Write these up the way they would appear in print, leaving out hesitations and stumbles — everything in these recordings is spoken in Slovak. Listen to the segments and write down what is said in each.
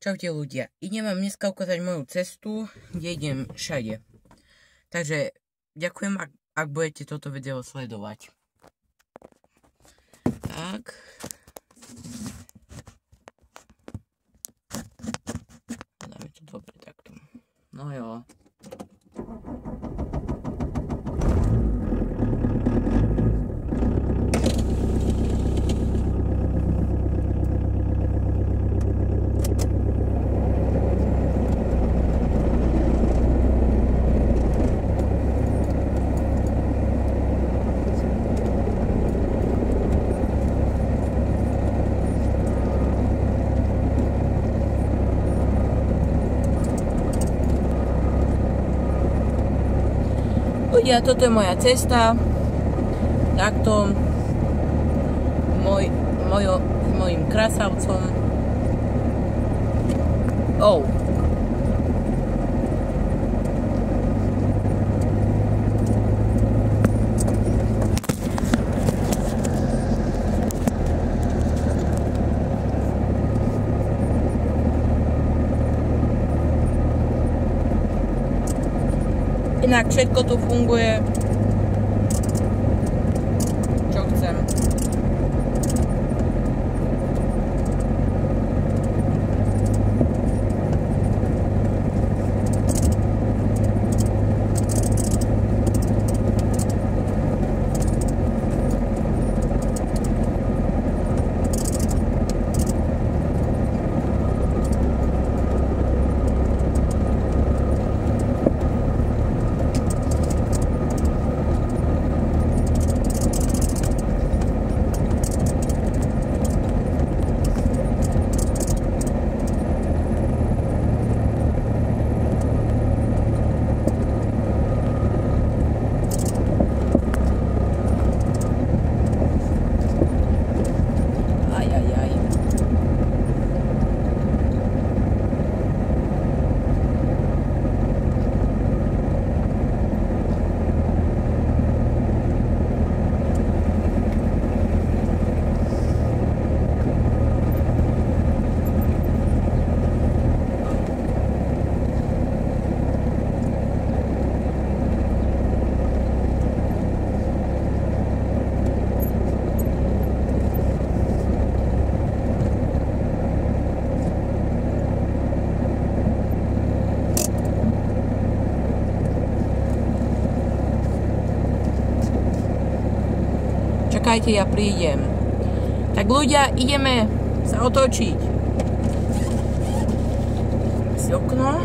Čaute ľudia, idem vám dneska ukázať moju cestu, kde idem všade. Takže ďakujem, ak budete toto video sledovať. Tak. Dáme to dobre takto. No jo. Ľudia, toto je moja cesta, takto mojim krasavcom. Inak všetko tu funguje, čo chcem. Čakajte, ja prídem. Tak ľudia, ideme sa otočiť. Si okno.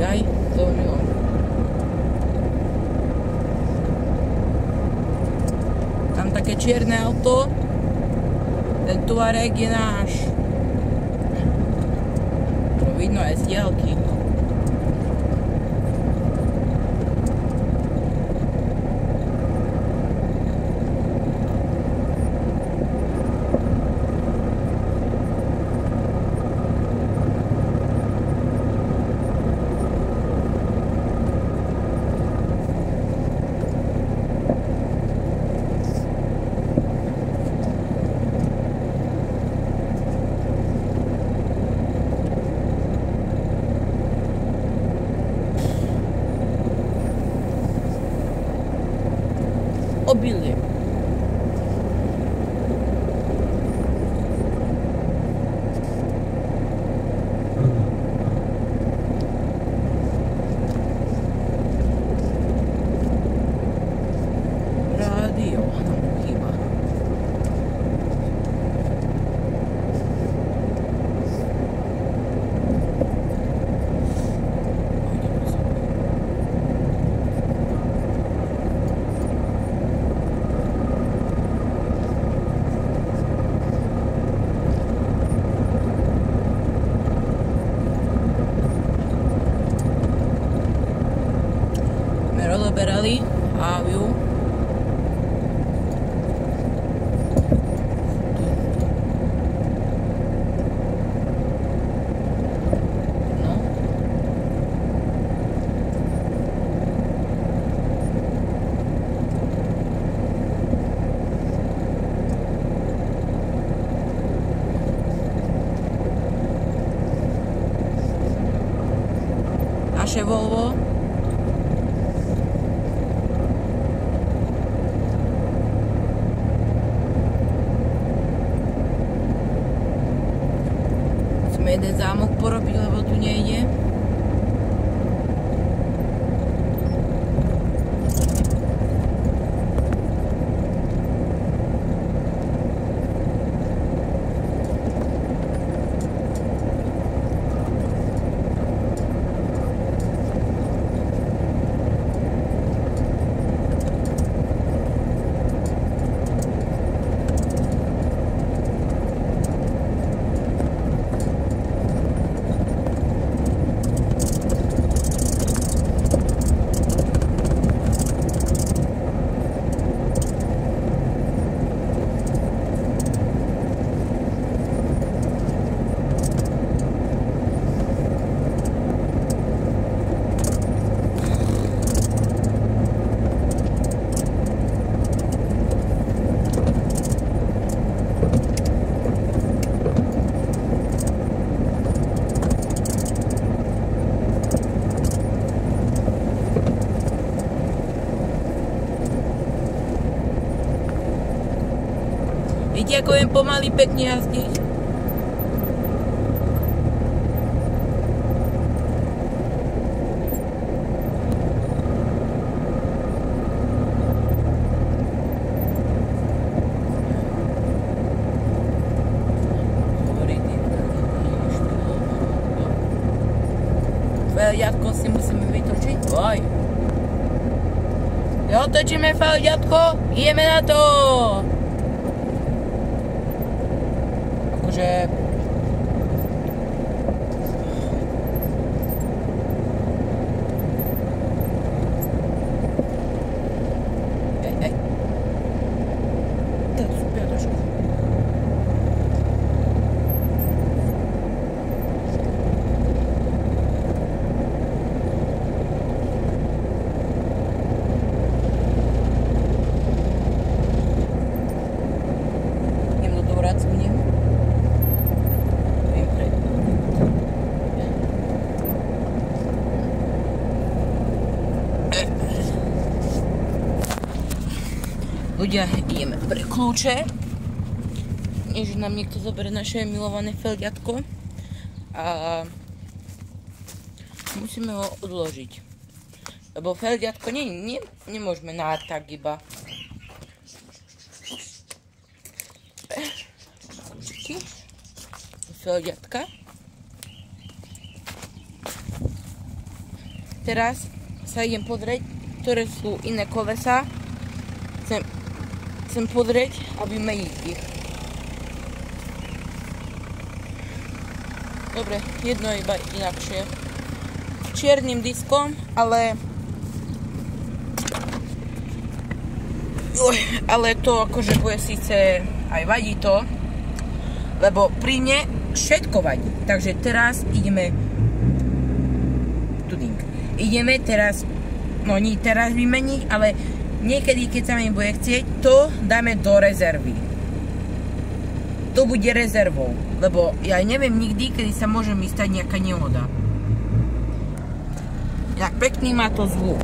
Jaj, zaužilo. Tam také čierne auto. Ten Tuareg je náš. To vidno aj z diaľky. Obilie. Rádio nám chýba. jeden zámok porobiť, lebo tu nejde. Vidíte, ako viem pomaly pekne jazdiť? Feliatko si musíme vytočiť. Oj. Otočíme feliatko, ideme na to! Akože... Ej. Tak super trošku. Ľudia, ideme pre kľúče, než nám niekto zoberie naše milované feliatko a musíme ho odložiť, lebo feliatko nemôžeme na tak iba. Kľúčiky, feliatka. Teraz sa idem pozrieť, ktoré sú iné kolesa. Chcem pozrieť a vymeniť ich. Dobre, jedno je iba inakšie. Čiernym diskom, ale to akože bude síce aj vadí to, lebo pri mne všetko vadí. Takže teraz ideme teraz, no nie teraz vymeniť, ale niekedy, keď sa mi bude chcieť, to dáme do rezervy. To bude rezervou, lebo ja neviem nikdy, kedy sa môže mi stať nejaká nehoda. Jak pekný má to zvuk.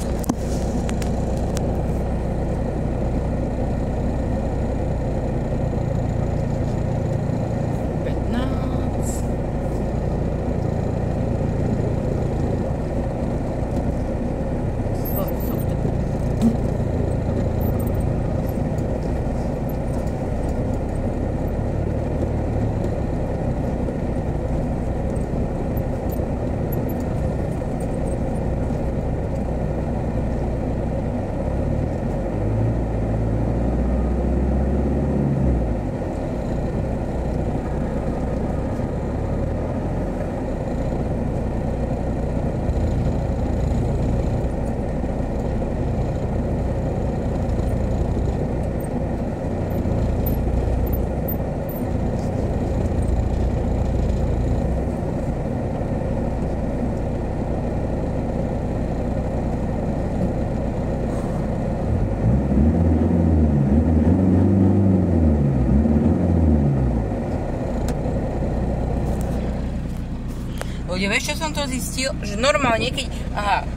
Ľudia, vieš, čo som to zistil? Že normálne, keď... Aha.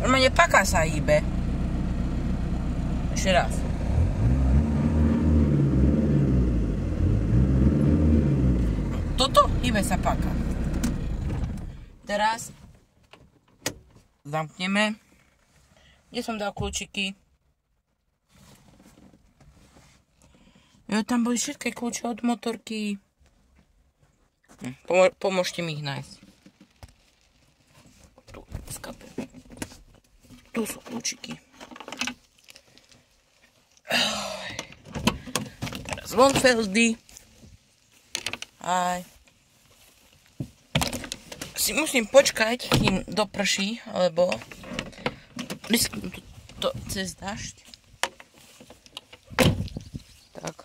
Normálne paká sa hýbe. Ešte raz. toto hýbe sa páka. Teraz zamkneme. Kde som dal kľúčiky? Jo, tam boli všetky kľúče od motorky. Pomôžte mi ich nájsť. Tu, skapem. Tu sú kľúčiky. Teraz von Feldy. Aj. Si musím počkať, kým doprší, lebo to cez dážď. Tak.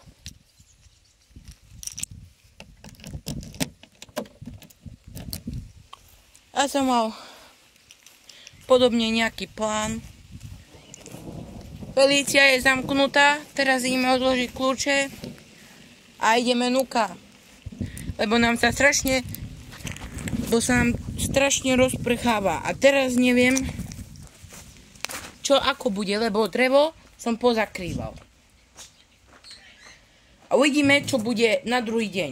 Ja som mal podobne nejaký plán. Felícia je zamknutá, teraz ideme odložiť kľúče a ideme nuka. Lebo sa nám strašne rozprcháva. A teraz neviem, čo ako bude, lebo drevo som pozakrýval. A uvidíme, čo bude na druhý deň.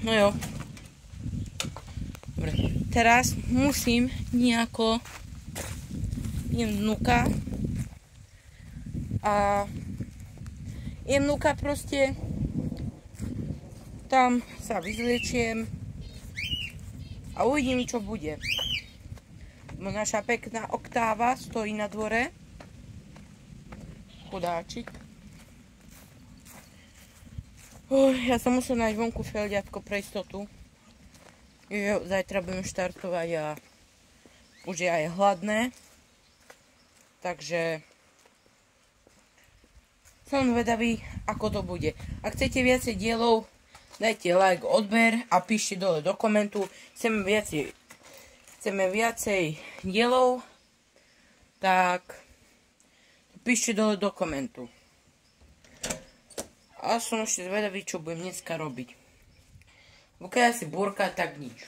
No jo. Dobre. Teraz musím nejako idem vnúka a idem vnúka proste tam sa vyzliečiem a uvidím, čo bude. Naša pekná Oktáva stojí na dvore. Chudáčik. Ja som musel nájsť vonku felďatko pre istotu. Zajtra budem štartovať a už je aj hladné. Takže som vedavý, ako to bude. Ak chcete viacej dielov, dajte like, odber a píšte dole do komentu. Chceme viacej dielov, tak píšte dole do komentu. A som ešte zvedavý, čo budem dneska robiť. Pokiaľ si búrka, tak nič.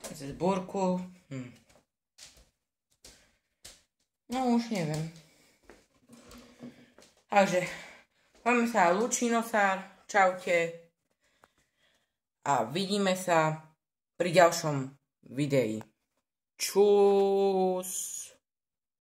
Zase búrku. No už neviem. Takže, máme sa Lučínosár, čaute. A vidíme sa pri ďalšom videi. Čus.